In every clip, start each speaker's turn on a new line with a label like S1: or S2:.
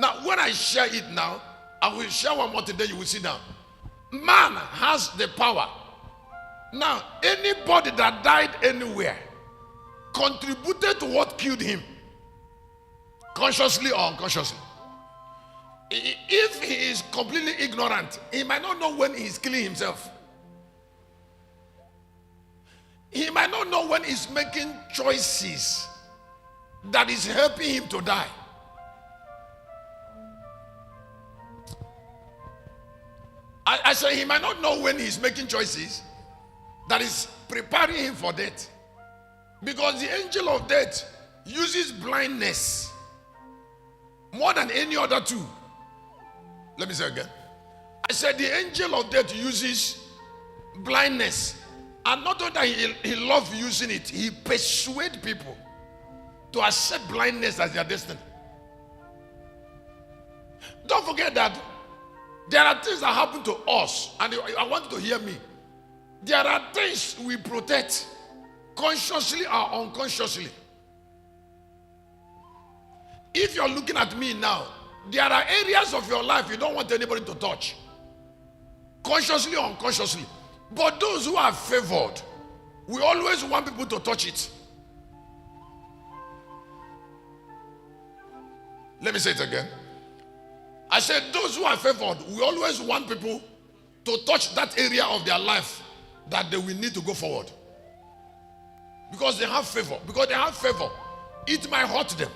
S1: Now, when I share it now, I will share one more thing, then you will sit down. Man has the power. Now, anybody that died anywhere contributed to what killed him, consciously or unconsciously. If he is completely ignorant, he might not know when he is killing himself. He might not know when he's making choices that is helping him to die. I say he might not know when he's making choices that is preparing him for death. Because the angel of death uses blindness more than any other tool. Let me say again. I said the angel of death uses blindness. And not only that he loves using it, he persuades people to accept blindness as their destiny. Don't forget that there are things that happen to us, and I want you to hear me. There are things we protect consciously or unconsciously. If you're looking at me now, there are areas of your life you don't want anybody to touch, consciously or unconsciously. But those who are favored, we always want people to touch it. Let me say it again. I said those who are favored, we always want people to touch that area of their life that they will need to go forward. Because they have favor. Because they have favor, it might hurt them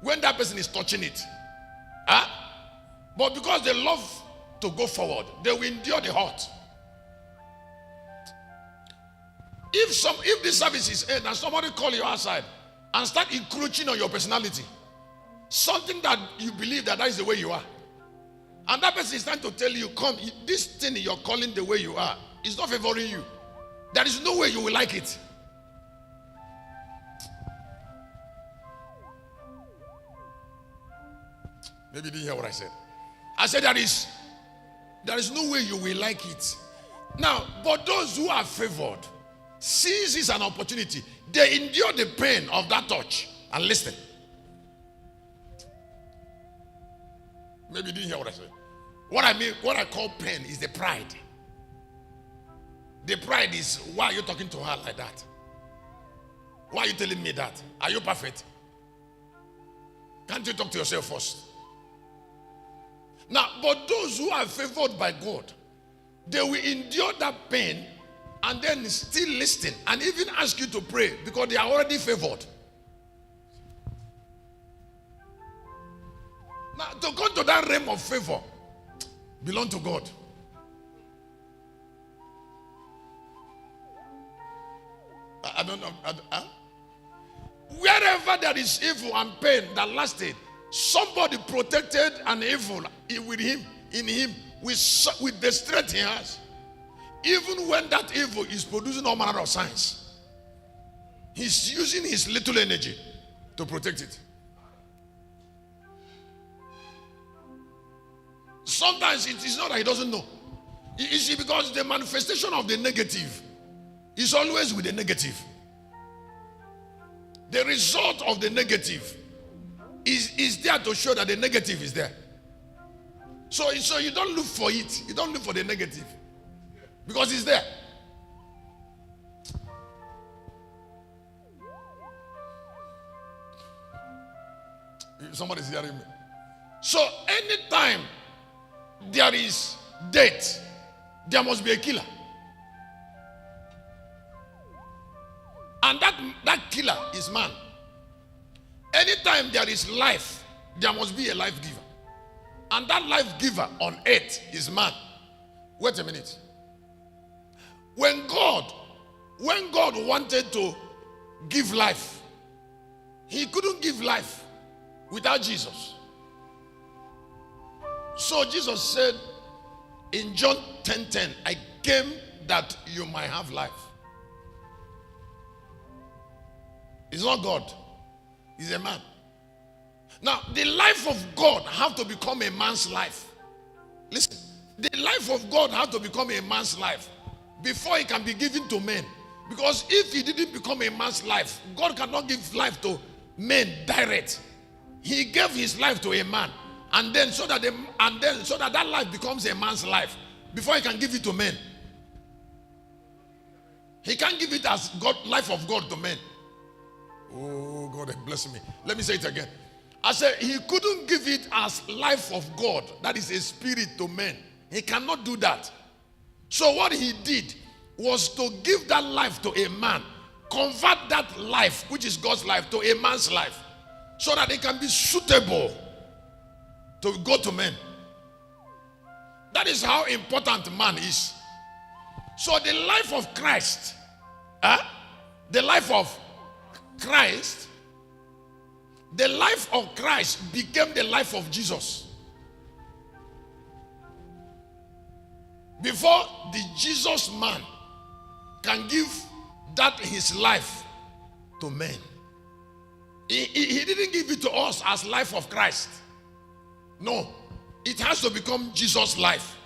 S1: when that person is touching it. Huh? But because they love to go forward, they will endure the hurt. If this service is end and somebody call you outside and start encroaching on your personality, something that you believe that is the way you are, and that person is trying to tell you, come, this thing you're calling the way you are is not favoring you. There is no way you will like it. Maybe you didn't hear what I said. I said there is no way you will like it. Now, but those who are favored seize this an opportunity. They endure the pain of that touch and listen. Maybe you didn't hear what I said. What I mean, what I call pain is the pride. The pride is, why are you talking to her like that? Why are you telling me that? Are you perfect? Can't you talk to yourself first? Now, but those who are favored by God, they will endure that pain and then still listen and even ask you to pray because they are already favored. Now, to go to that realm of favor belong to God. I don't know. Wherever there is evil and pain that lasted, somebody protected an evil with him, in him, with the strength he has. Even when that evil is producing all manner of signs, he's using his little energy to protect it. Sometimes it is not that he doesn't know. You see, because the manifestation of the negative is always with the negative. The result of the negative is there to show that the negative is there. So you don't look for it. You don't look for the negative. Because it's there. Somebody's hearing me. So anytime there is death, there must be a killer. And that killer is man. Anytime there is life, there must be a life giver. And that life giver on earth is man. Wait a minute. When God wanted to give life, he couldn't give life without Jesus. So Jesus said in John 10:10, I came that you might have life. It's not God. He's a man. Now, the life of God have to become a man's life. Listen, the life of God have to become a man's life before it can be given to men. Because if he didn't become a man's life, God cannot give life to men direct. He gave his life to a man, and then so that that life becomes a man's life before he can give it to men. He can't give it as God, life of God to men. Oh, God bless me. Let me say it again. I said he couldn't give it as life of God, that is a spirit, to men. He cannot do that. So what he did was to give that life to a man, convert that life, which is God's life, to a man's life, so that it can be suitable to go to men. That is how important man is. So the life of Christ, the life of Christ became the life of Jesus. Before the Jesus man can give that his life to men, he didn't give it to us as life of Christ. No, it has to become Jesus' life.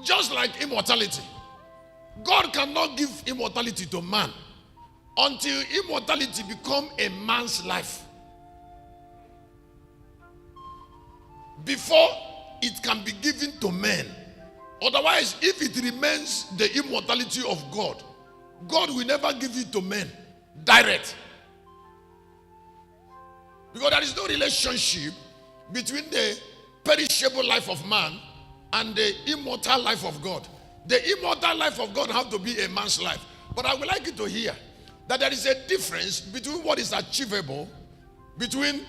S1: Just like immortality. God cannot give immortality to man until immortality becomes a man's life. Before it can be given to men. Otherwise, if it remains the immortality of God, God will never give it to men direct. Because there is no relationship between the perishable life of man and the immortal life of God. The immortal life of God has to be a man's life. But I would like you to hear that there is a difference between what is achievable, between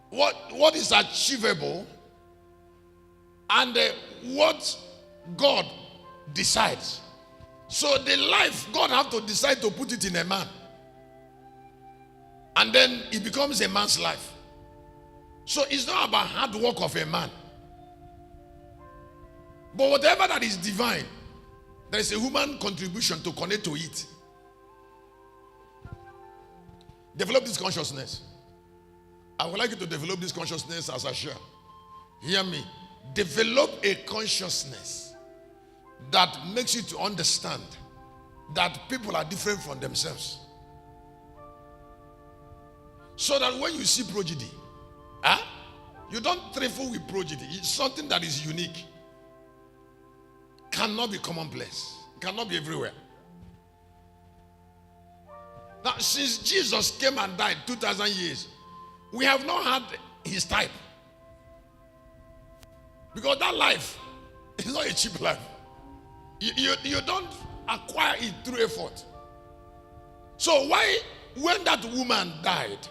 S1: what is achievable and what God decides. So the life, God has to decide to put it in a man. And then it becomes a man's life. So it's not about hard work of a man. But whatever that is divine, there is a human contribution to connect to it. Develop this consciousness. I would like you to develop this consciousness as I share. Hear me. Develop a consciousness that makes you to understand that people are different from themselves. So that when you see prodigy, you don't trifle with prodigy. It's something that is unique. Cannot be commonplace. Cannot be everywhere. Now, since Jesus came and died 2,000 years, we have not had his type. Because that life is not a cheap life. You don't acquire it through effort. So why, when that woman died,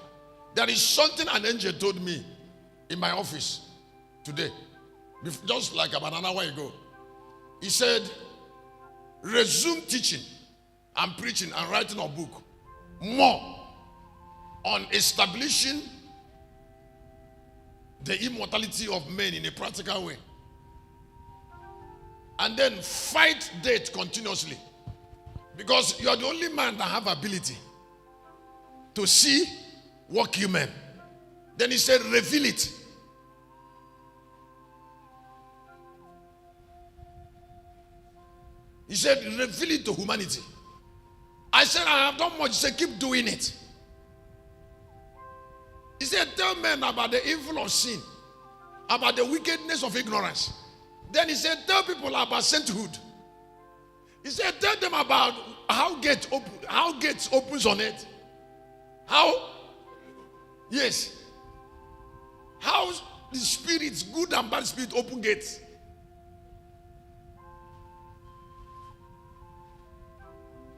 S1: there is something an angel told me in my office today, just like about an hour ago. He said, resume teaching and preaching and writing a book more on establishing the immortality of men in a practical way. And then fight death continuously. Because you are the only man that have ability to see what human. Then he said, reveal it. He said, reveal it to humanity. I said, I have done much. He said, keep doing it. He said, tell men about the evil of sin, about the wickedness of ignorance. Then he said, tell people about sainthood. He said, tell them about how gates opens on it. How? Yes. How the spirits, good and bad spirits, open gates.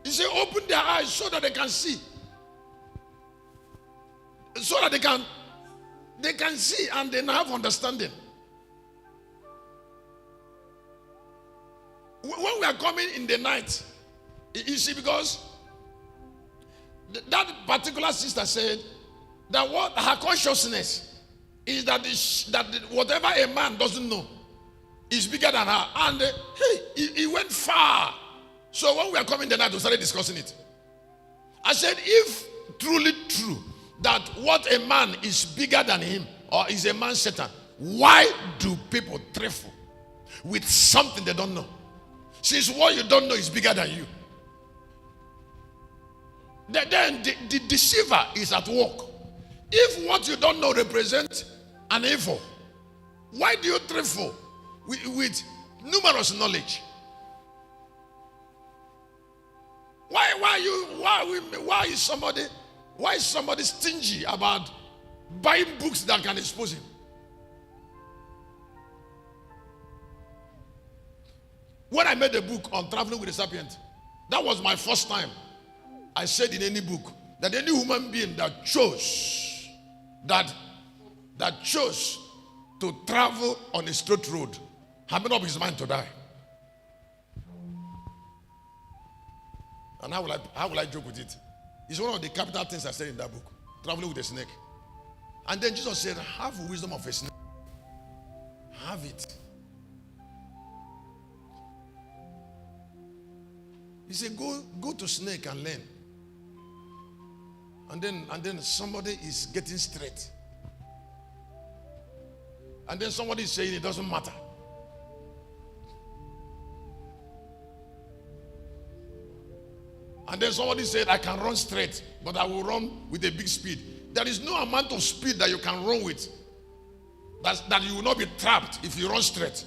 S1: He said, open their eyes so that they can see. So that they can see and then have understanding. When we are coming in the night, you see, because that particular sister said that what her consciousness is that whatever a man doesn't know is bigger than her. And he went far. So when we are coming in the night, we started discussing it. I said, if truly true that what a man is bigger than him, or is a man Satan, why do people trifle with something they don't know? Since what you don't know is bigger than you. Then the deceiver is at work. If what you don't know represents an evil, why do you trifle with numerous knowledge? Why is somebody stingy about buying books that can expose him? When I made a book on traveling with the sapient, that was my first time I said in any book that any human being that chose to travel on a straight road had made up his mind to die. And how will I joke with it? It's one of the capital things I said in that book, traveling with a snake. And then Jesus said, have wisdom of a snake. Have it. He said, go to snake and learn. And then somebody is getting straight. And then somebody is saying it doesn't matter. And then somebody said, I can run straight, but I will run with a big speed. There is no amount of speed that you can run with that you will not be trapped if you run straight.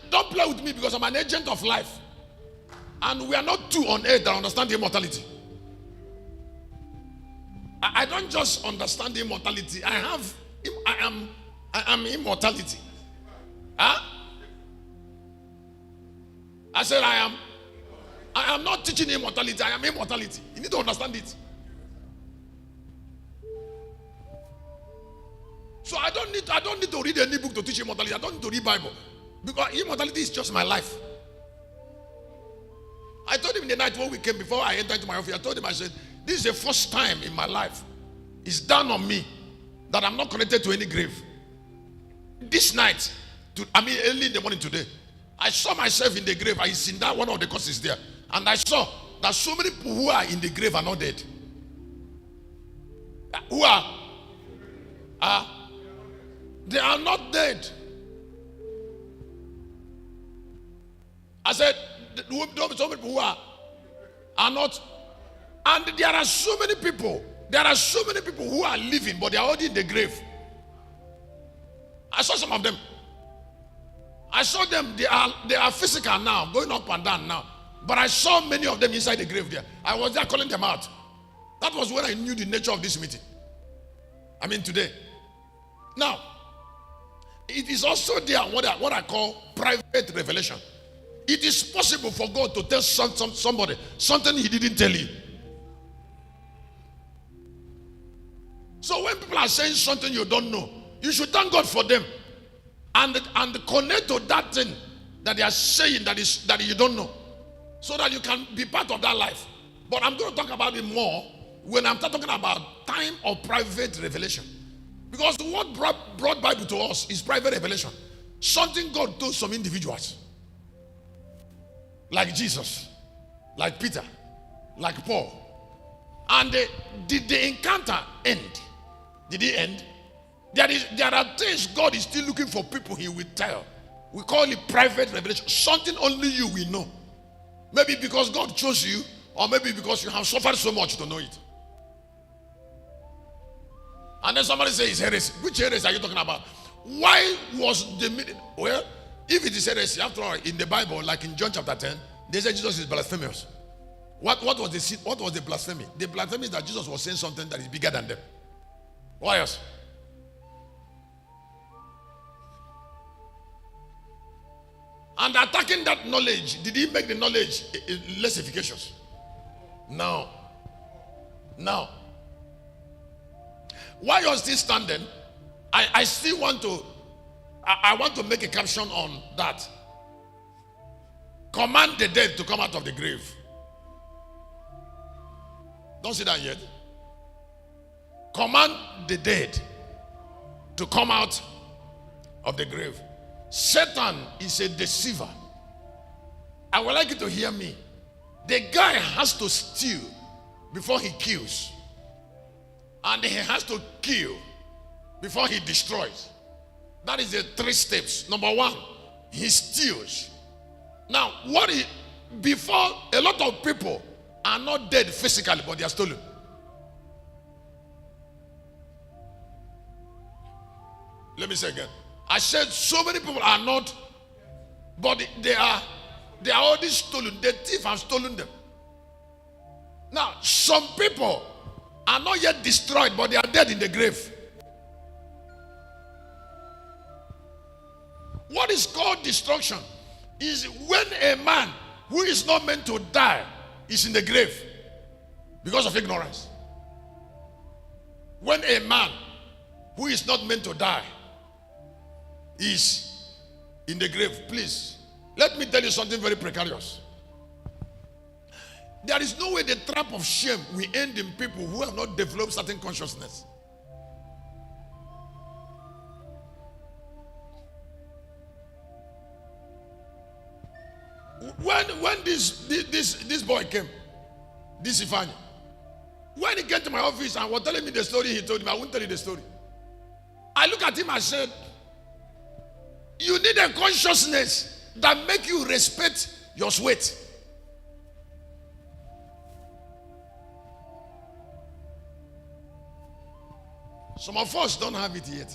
S1: Don't play with me because I'm an agent of life. And we are not two on earth that understand immortality. I don't just understand immortality. I am immortality. Huh? I said I am not teaching immortality. I am immortality. You need to understand it. So I don't need to read any book to teach immortality. I don't need to read Bible. Because immortality is just my life. I told him in the night when we came, before I entered into my office, I told him, I said, this is the first time in my life it's done on me that I'm not connected to any grave. This night, early in the morning today, I saw myself in the grave. I seen that one of the courses there. And I saw that so many people who are in the grave are not dead. Who are? They are not dead. I said, so many people who are not. And there are so many people who are living, but they are already in the grave. I saw some of them. I saw them, they are physical now, going up and down now. But I saw many of them inside the grave there. I was there calling them out. That was when I knew the nature of this meeting. Today. Now, it is also there what I call private revelation. It is possible for God to tell somebody something he didn't tell you. So when people are saying something you don't know, you should thank God for them and connect to that thing that they are saying that you don't know, so that you can be part of that life. But I'm going to talk about it more when I'm talking about time of private revelation. Because what brought Bible to us is private revelation. Something God told some individuals. Like Jesus, like Peter, like Paul. And did the encounter end? Did it end? There are things God is still looking for people he will tell. We call it private revelation. Something only you will know. Maybe because God chose you, or maybe because you have suffered so much to know it. And then somebody says heresy. Which heresy are you talking about? Why was the meeting? Well, if it is heresy, after all, in the Bible, like in John chapter 10, they said Jesus is blasphemous. What was the blasphemy? The blasphemy is that Jesus was saying something that is bigger than them. Why else? And attacking that knowledge, did he make the knowledge less efficacious? No. No. While you're still standing, I still want to make a caption on that. Command the dead to come out of the grave. Don't see that yet. Command the dead to come out of the grave. Satan is a deceiver. I would like you to hear me. The guy has to steal before he kills. And he has to kill before he destroys. That is the 3 steps. Number 1, he steals. Now, before, a lot of people are not dead physically, but they are stolen. Let me say again. I said so many people are not, but they are already stolen. The thief has stolen them. Now, some people are not yet destroyed, but they are dead in the grave. What is called destruction is when a man who is not meant to die is in the grave because of ignorance. When a man who is not meant to die is in the grave, please, let me tell you something very precarious. There is no way the trap of shame will end in people who have not developed certain consciousness. When this boy came, this Ifani, when he came to my office and was telling me the story he told me, I won't tell you the story. I look at him and said, you need a consciousness that make you respect your sweat. Some of us don't have it yet.